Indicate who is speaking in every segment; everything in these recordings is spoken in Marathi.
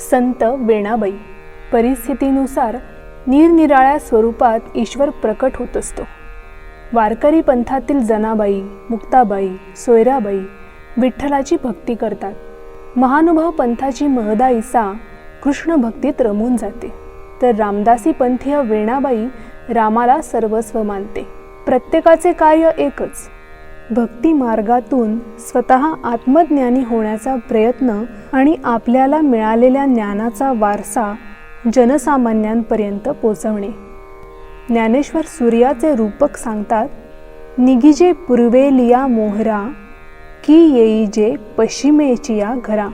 Speaker 1: संत वेणाबाई. परिस्थितीनुसार निरनिराळ्या स्वरूपात ईश्वर प्रकट होत असतो. वारकरी पंथातील जनाबाई, मुक्ताबाई, सोयराबाई विठ्ठलाची भक्ती करतात. महानुभाव पंथाची महदा ईसा कृष्ण भक्तीत रमून जाते, तर रामदासी पंथीय वेणाबाई रामाला सर्वस्व मानते. प्रत्येकाचे कार्य एकच, भक्ती मार्गातून स्वतः आत्मज्ञानी होण्याचा प्रयत्न आणि आपल्याला मिळालेल्या ज्ञानाचा वारसा जनसामान्यांपर्यंत पोचवणे. ज्ञानेश्वर सूर्याचे रूपक सांगतात, निगीजे पूर्वेलिया मोहरा, की येईजे पश्चिमेचिया घरा.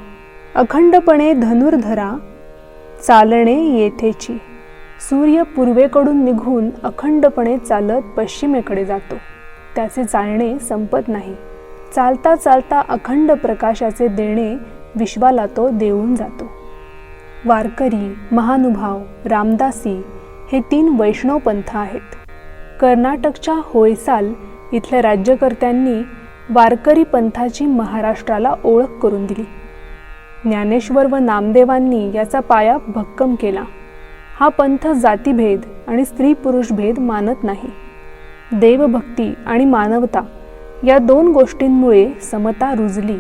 Speaker 1: अखंडपणे धनुर्धरा, चालणे येथेची. सूर्य पूर्वेकडून निघून अखंडपणे चालत पश्चिमेकडे जातो. त्याचे चालणे संपत नाही. चालता चालता अखंड प्रकाशाचे देणे विश्वाला तो देऊन जातो. वारकरी, महानुभाव, रामदासी हे 3 वैष्णव पंथ आहेत. कर्नाटकच्या होयसाल इथल्या राज्यकर्त्यांनी वारकरी पंथाची महाराष्ट्राला ओळख करून दिली. ज्ञानेश्वर व नामदेवांनी याचा पाया भक्कम केला. हा पंथ जातीभेद आणि स्त्री पुरुष भेद मानत नाही. देवभक्ती आणि मानवता या 2 गोष्टींमुळे समता रुजली.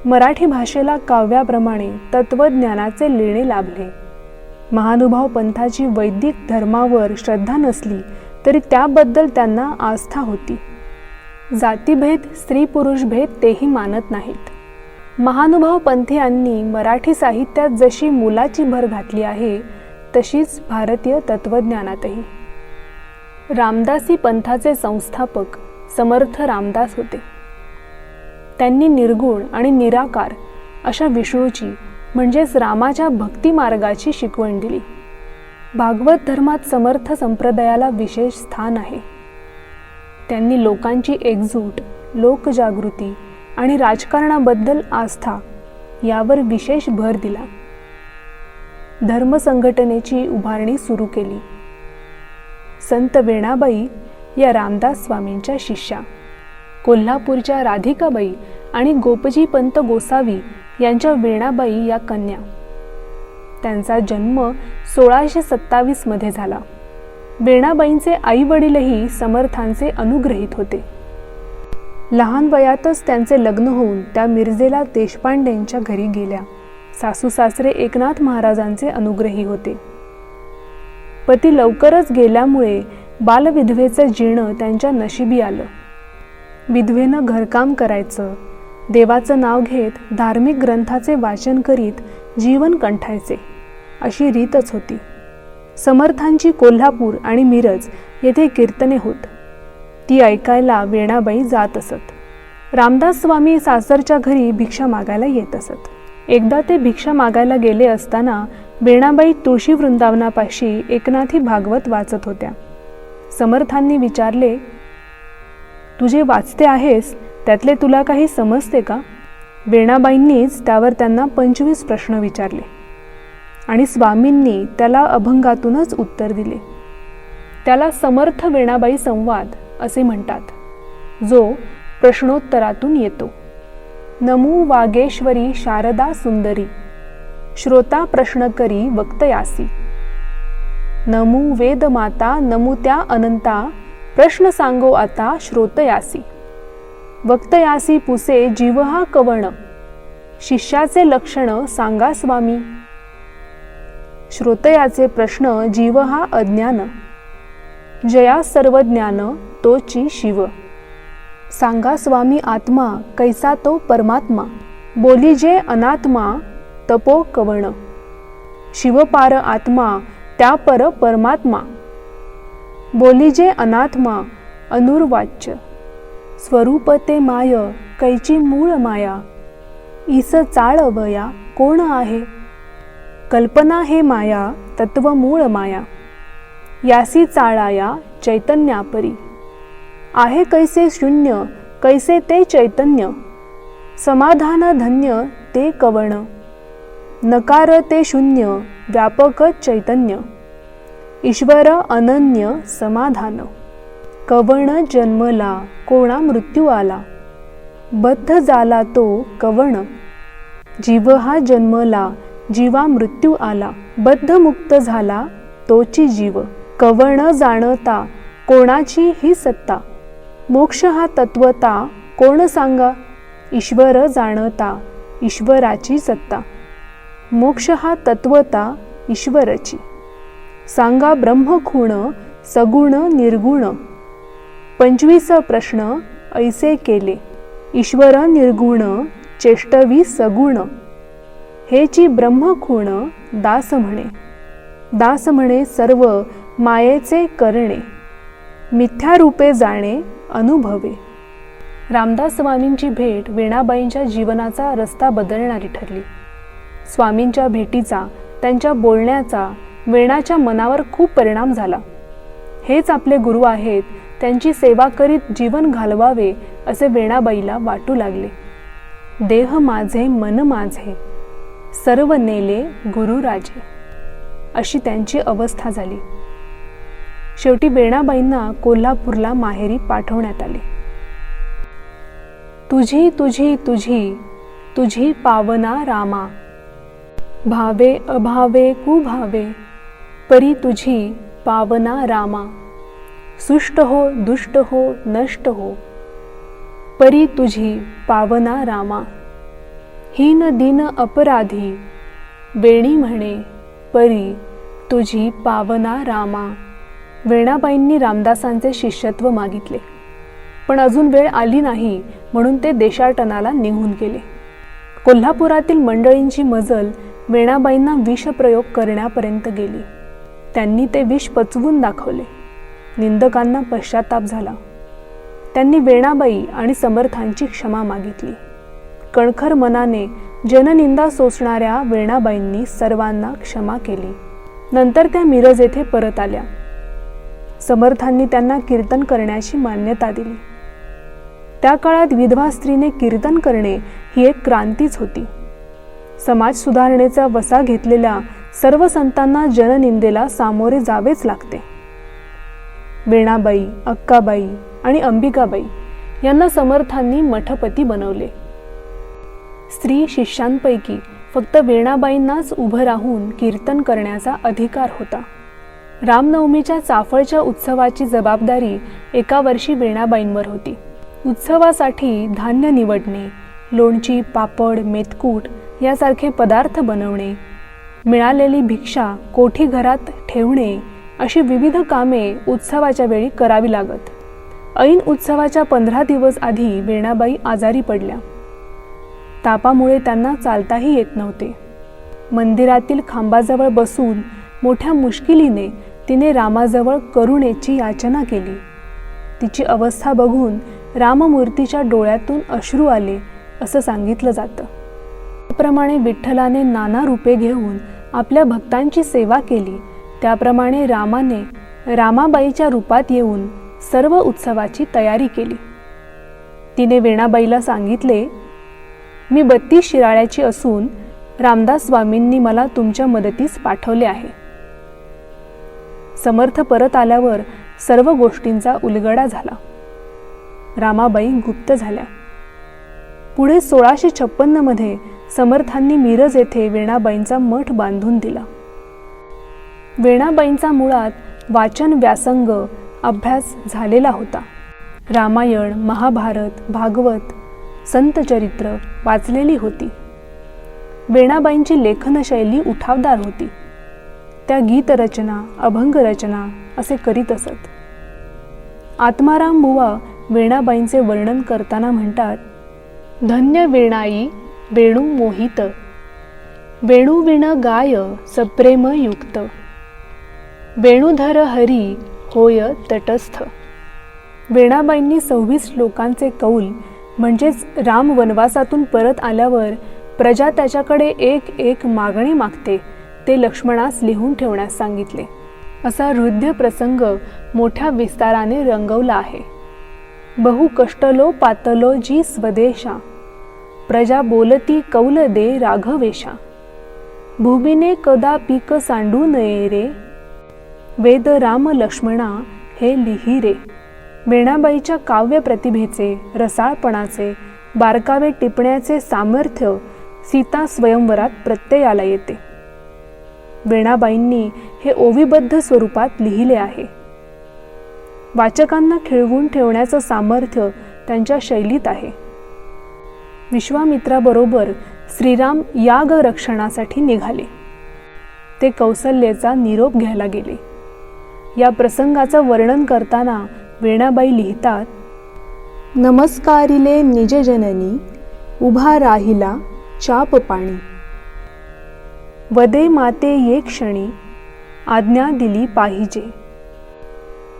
Speaker 1: मराठी भाषेला काव्याप्रमाणे तत्वज्ञानाचे लेणे लाभले. महानुभाव पंथाची वैदिक धर्मावर श्रद्धा नसली तरी त्याबद्दल त्यांना आस्था होती. जातीभेद, स्त्री पुरुष भेद तेही मानत नाहीत. महानुभाव पंथीयांनी मराठी साहित्यात जशी मोलाची भर घातली आहे, तशीच भारतीय तत्वज्ञानातही. रामदासी पंथाचे संस्थापक समर्थ रामदास होते. त्यांनी निर्गुण आणि निराकार अशा विष्णूची म्हणजेच रामाच्या भक्ती मार्गाची शिकवण दिली. भागवत धर्मात समर्थ संप्रदायाला विशेष स्थान आहे. त्यांनी लोकांची एकजूट, लोकजागृती आणि राजकारणाबद्दल आस्था यावर विशेष भर दिला. धर्मसंघटनेची उभारणी सुरू केली. संत वेणाबाई या रामदास स्वामींच्या शिष्या. कोल्हापूरच्या राधिकाबाई आणि गोपजी पंत गोसावी यांच्या वेणाबाई या कन्या. त्यांचा जन्म 1627 मध्ये झाला. वेणाबाईंचे आई वडीलही समर्थांचे अनुग्रहित होते. लहान वयातच त्यांचे लग्न होऊन त्या मिरजेला देशपांडेंच्या घरी गेल्या. सासू सासरे एकनाथ महाराजांचे अनुग्रही होते. पती लवकरच गेल्यामुळे बालविधवेचं जीणं त्यांच्या नशिबी आलं. विधवेनं घरकाम करायचं, देवाचं नाव घेत धार्मिक ग्रंथाचे वाचन करीत जीवन कंठायचे अशी रीतच होती. समर्थांची कोल्हापूर आणि मिरज येथे कीर्तने होत. ती ऐकायला वेणाबाई जात असत. रामदास स्वामी सासरच्या घरी भिक्षा मागायला येत असत. एकदा ते भिक्षा मागायला गेले असताना वेणाबाई तुळशी वृंदावनापाशी एकनाथी भागवत वाचत होत्या. समर्थांनी विचारले, तू जे वाचते आहेस त्यातले तुला काही समजते का? वेणाबाईंनीच त्यावर त्यांना 25 प्रश्न विचारले आणि स्वामींनी त्याला अभंगातूनच उत्तर दिले. त्याला समर्थ वेणाबाई संवाद असे म्हणतात, जो प्रश्नोत्तरातून येतो. नमो वागेश्वरी शारदा सुंदरी, श्रोता प्रश्न करी वक्तयासी. नमो वेदमाता नमुत्या अनंता, प्रश्न सांगो आता श्रोतयासी. वक्तयासी पुसे जीव हा कवण, शिष्याचे लक्षण सांगा स्वामी. श्रोतयाचे प्रश्न जीव हा अज्ञान, जया सर्व ज्ञान तोची शिव. सांगा स्वामी आत्मा कैसा तो परमात्मा, बोली जे अनात्मा तपो कवण. शिवपार आत्मा त्या पर परमात्मा, बोली जे अनात्मा अनुर्वाच्य. स्वरूप ते माय कैची मूळ माया, ईस चाळवया कोण आहे. कल्पना हे माया तत्व मूळ माया, यासी चाळाया चैतन्यापरी. आहे कैसे शून्य कैसे ते चैतन्य, समाधान धन्य ते कवण. नकार ते शून्य व्यापक चैतन्य, ईश्वर अनन्य समाधान. कवण जन्मला कोणा मृत्यू आला, बद्ध झाला तो कवण. जीव हा जन्मला जीवा मृत्यू आला, बद्धमुक्त झाला तोची जीव. कवण जाणता कोणाची ही सत्ता, मोक्ष हा तत्वता कोण सांगा. ईश्वर जाणता ईश्वराची सत्ता, मोक्ष हा तत्वता ईश्वराची. सांगा ब्रह्मखूण सगुण निर्गुण, 25 प्रश्न ऐसे केले. ईश्वर निर्गुण चेष्टवी सगुण, हेची ब्रह्मखूण दास म्हणे. दास म्हणे सर्व मायेचे करणे, मिथ्या रूपे जाणे अनुभवे. रामदास स्वामींची भेट वेणाबाईंच्या जीवनाचा रस्ता बदलणारी ठरली. स्वामींच्या भेटीचा, त्यांच्या बोलण्याचा वेणाच्या मनावर खूप परिणाम झाला. हेच आपले गुरु आहेत, त्यांची सेवा करीत जीवन घालवावे असे वेणाबाईला वाटू लागले. देह माझे मन माझे, सर्व नेले गुरुराजे, अशी त्यांची अवस्था झाली. शेवटी वेणाबाईंना कोल्हापूरला माहेरी पाठवण्यात आले. तुझी तुझी तुझी तुझी पावना रामा, भावे अभावे कुभावे, परी तुझी पावना रामा. सुष्ट हो दुष्ट हो नष्ट हो, परी तुझी पावना रामा. हीन दीन अपराधी, वेणी म्हणे परी तुझी पावना रामा. वेणाबाईंनी रामदासांचे शिष्यत्व मागितले, पण अजून वेळ आली नाही म्हणून ते देशाटनाला निघून गेले. कोल्हापुरातील मंडळींची मजल वेणाबाईंना विषप्रयोग करण्यापर्यंत गेली. त्यांनी ते विष पचवून दाखवले. निंदकांना पश्चाताप झाला. त्यांनी वेणाबाई आणि समर्थांची क्षमा मागितली. कणखर मनाने जननिंदा सोसणाऱ्या वेणाबाईंनी सर्वांना क्षमा केली. नंतर त्या मिरज येथे परत आल्या. समर्थांनी त्यांना कीर्तन करण्याची मान्यता दिली. त्या काळात विधवा स्त्रीने कीर्तन करणे ही एक क्रांतीच होती. समाज सुधारणेचा वसा घेतलेल्या सर्व संतांना जननिंदेला सामोरे जावेच लागते. वेणाबाई, अक्काबाई आणि अंबिकाबाई यांना समर्थांनी मठपती बनवले. स्त्री शिष्यांपैकी फक्त वेणाबाईंनाच उभं राहून कीर्तन करण्याचा अधिकार होता. रामनवमीच्या चाफळच्या उत्सवाची जबाबदारी एका वर्षी वेणाबाईंवर होती. उत्सवासाठी धान्य निवडणे, लोणची, पापड, मेतकूट यासारखे पदार्थ बनवणे, मिळालेली भिक्षा कोठी घरात ठेवणे अशी विविध कामे उत्सवाच्या वेळी करावी लागत. ऐन उत्सवाच्या 15 दिवस आधी वेणाबाई आजारी पडल्या. तापामुळे त्यांना चालताही येत नव्हते. मंदिरातील खांबाजवळ बसून मोठ्या मुश्किलीने तिने रामाजवळ करुणेची याचना केली. तिची अवस्था बघून राममूर्तीच्या डोळ्यातून अश्रू आले असं सांगितलं जातं. त्याप्रमाणे विठ्ठलाने नाना रूपे घेऊन आपल्या भक्तांची सेवा केली, त्याप्रमाणे रामाने रामाबाईच्या रूपात येऊन सर्व उत्सवाची तयारी केली. तिने वेणाबाईला सांगितले, मी 32 शिराळ्याची असून रामदास स्वामींनी मला तुमच्या मदतीस पाठवले आहे. समर्थ परत आल्यावर सर्व गोष्टींचा उलगडा झाला. रामाबाई गुप्त झाल्या. पुढे 1656 मध्ये समर्थांनी मिरज येथे वेणाबाईंचा मठ बांधून दिला. वेणाबाईंचा मुळात वाचन व्यासंग अभ्यास झालेला होता. रामायण, महाभारत, भागवत, संतचरित्र वाचलेली होती. वेणाबाईंची लेखनशैली उठावदार होती. त्या गीतरचना, अभंगरचना असे करीत असत. आत्माराम बुवा वेणाबाईंचे वर्णन करताना म्हणतात, धन्य वेणाई वेणू मोहित, वेणुविण गाय सप्रेम युक्त, वेणुधर हरी होय तटस्थ. वेणाबाईंनी 26 श्लोकांचे कौल म्हणजेच राम वनवासातून परत आल्यावर प्रजा त्याच्याकडे एक एक मागणी मागते ते लक्ष्मणास लिहून ठेवण्यास सांगितले. असा हृदय प्रसंग मोठ्या विस्ताराने रंगवला आहे. बहु कष्टलो पातलो जी स्वदेशा, प्रजा बोलती कौल दे राघवेशा, भूमीने कदा पीक सांडू नये रे, वेद राम लक्ष्मणा हे लिही रे. वेणाबाईच्या काव्य प्रतिभेचे, रसाळपणाचे, बारकावे टिपण्याचे सामर्थ्य सीता स्वयंवरात प्रत्ययाला येते. वेणाबाईंनी हे ओवीबद्ध स्वरूपात लिहिले आहे. वाचकांना खिळवून ठेवण्याचं सामर्थ्य त्यांच्या शैलीत आहे. विश्वामित्राबरोबर श्रीराम याग रक्षणासाठी निघाले. ते कौसल्याचा निरोप घ्यायला गेले. या प्रसंगाचं वर्णन करताना वेणाबाई लिहितात, नमस्कारिले निजजननी, उभा राहिला चाप पाणी. वदे माते ये क्षणी, आज्ञा दिली पाहिजे.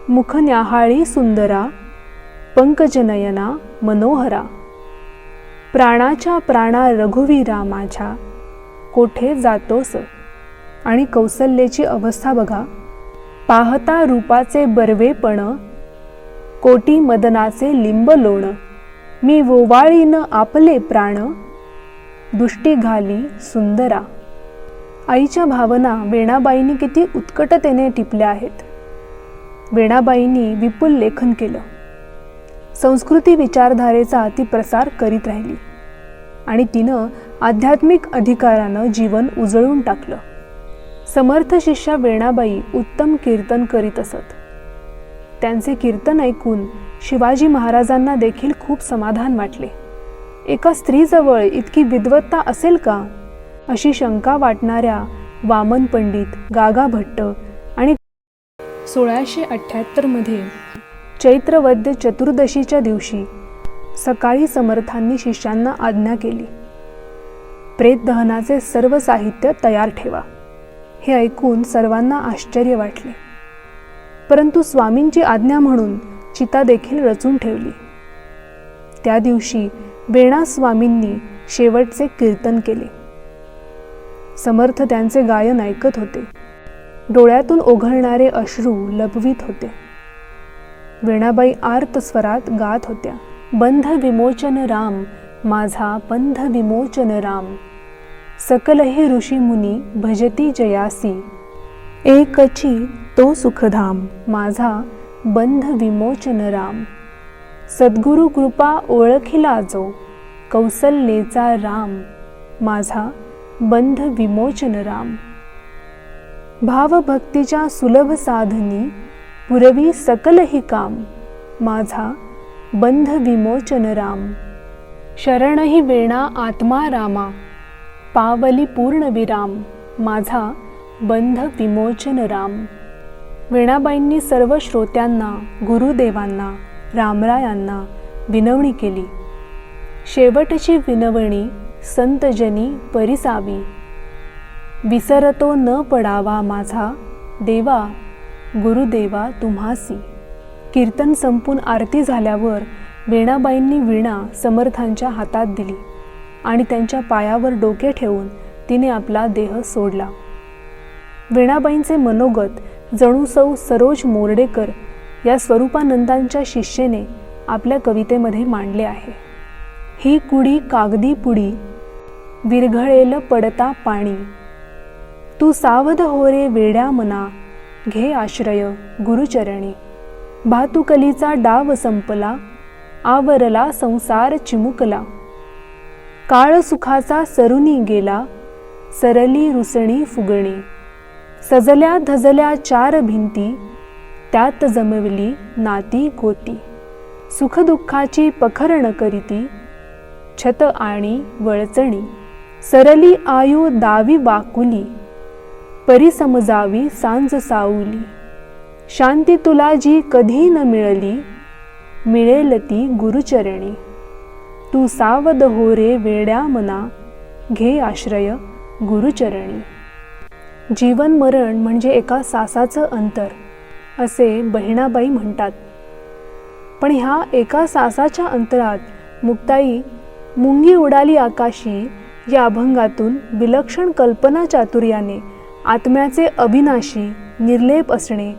Speaker 1: मुख न्याहाळी सुंदरा, पंकजनयना मनोहरा. प्राणाच्या प्राणा रघुवीरा माझ्या, कोठे जातोस. आणि कौसल्याची अवस्था बघा. पाहता रूपाचे बर्वेपण, कोटी मदनाचे लिंब लोण. मी वोवाळीन आपले प्राण, दुष्टी घाली सुंदरा. आईच्या भावना वेणाबाईंनी किती उत्कटतेने टिपल्या आहेत. वेणाबाईंनी विपुल लेखन केलं. संस्कृती विचारधारेचा ती प्रसार करीत राहिली आणि तिनं आध्यात्मिक अधिकारानं जीवन उजळून टाकलं. समर्थ शिष्या वेणाबाई उत्तम कीर्तन करीत असत. त्यांचे कीर्तन ऐकून शिवाजी महाराजांना देखील खूप समाधान वाटले. एका स्त्रीजवळ इतकी विद्वत्ता असेल का, अशी शंका वाटणाऱ्या वामन पंडित, गागा भट्ट आणि 1678 मध्ये चैत्रवद्य चतुर्दशीच्या दिवशी सकाळी समर्थांनी शिष्यांना आज्ञा केली, प्रेत दहनाचे सर्व साहित्य तयार ठेवा. हे ऐकून सर्वांना आश्चर्य वाटले. परंतु स्वामींची आज्ञा म्हणून चिता देखील रचून ठेवली. त्या दिवशी वेणा स्वामींनी शेवटचे कीर्तन केले. समर्थ त्यांचे गायन ऐकत होते. डोळ्यातून ओघळणारे अश्रू लपवीत होते. वेणाबाई आर्त स्वरात गात होत्या, बंध विमोचन राम, माझा बंध विमोचन राम. सकलही ऋषी मुनी भजती जयासी, एकची तो सुखधाम. माझा बंध विमोचन राम. सद्गुरु कृपा ओळखिला जो, कौसल्येचा राम. माझा बंध विमोचन राम. भावभक्तीच्या सुलभ साधनी, पुरवी सकलही काम. माझा बंध विमोचन राम. शरणही वेणा आत्मा रामा, पावली पूर्ण विराम. माझा बंध विमोचन राम. वेणाबाईंनी सर्व श्रोत्यांना, गुरुदेवांना, रामरायांना विनवणी केली. शेवटची विनवणी संतजनी परिसावी. विसरतो न पडावा माझा देवा, गुरुदेवा तुम्हासी. कीर्तन संपून आरती झाल्यावर वेणाबाईंनी वीणा समर्थांच्या हातात दिली आणि त्यांच्या पायावर डोके ठेवून तिने आपला देह सोडला. वेणाबाईंचे मनोगत जणू सौ सरोज मोर्डेकर या स्वरूपानंदांच्या शिष्येने आपल्या कवितेमध्ये मांडले आहे. ही कुडी कागदी पुडी, विरघळेल पडता पाणी. तू सावध हो रे वेड्या मना, घे आश्रय गुरुचरणी. भातुकलीचा डाव संपला, आवरला संसार चिमुकला. काळ सुखाचा सरुनी गेला, सरली रुसणी फुगणी. सजल्या धजल्या चार भिंती, त्यात जमवली नाती गोती. सुखदुःखाची पखरण करीती, छत आणि वळचणी. सरली आयु दावी वाकुली, परिसमजावी सांज साऊली. शांती तुला जी कधी न मिळली, मिळेल ती गुरुचरणी. तू सावध हो रे वेड्या मना, घे आश्रय गुरुचरणी. जीवन मरण म्हणजे एका सासाचं अंतर, असे बहिणाबाई म्हणतात. पण ह्या एका सासाच्या अंतरात मुक्ताई मुंगी उडाली आकाशी या अभंगातून विलक्षण कल्पना चातुर्याने आत्म्याचे अविनाशी निर्लेप असणे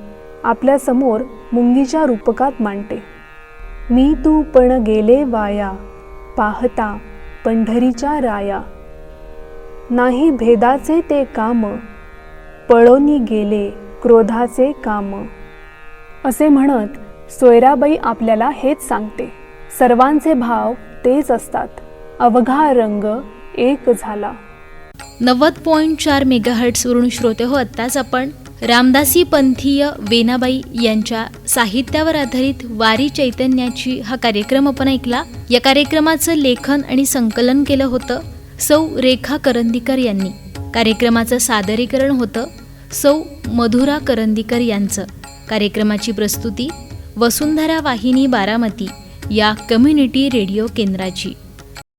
Speaker 1: आपल्या समोर मुंगीच्या रूपकात मांडते. मी तू पण गेले वाया, पाहता पंढरीच्या राया. नाही भेदाचे ते काम, पळोनी गेले क्रोधाचे काम. असे म्हणत सोयराबाई आपल्याला हेच सांगते, सर्वांचे भाव तेच असतात. अवघा रंग एक झाला.
Speaker 2: 90.4 मेगाहर्ट्झवरून श्रोते हो, आत्ताच आपण रामदासी पंथीय वेनाबाई यांच्या साहित्यावर आधारित वारी चैतन्याची हा कार्यक्रम आपण ऐकला. या कार्यक्रमाचं लेखन आणि संकलन केलं होतं सौ रेखा करंदीकर यांनी. कार्यक्रमाचं सादरीकरण होतं सौ मधुरा करंदीकर यांचं. कार्यक्रमाची प्रस्तुती वसुंधरा वाहिनी बारामती या कम्युनिटी रेडिओ केंद्राची.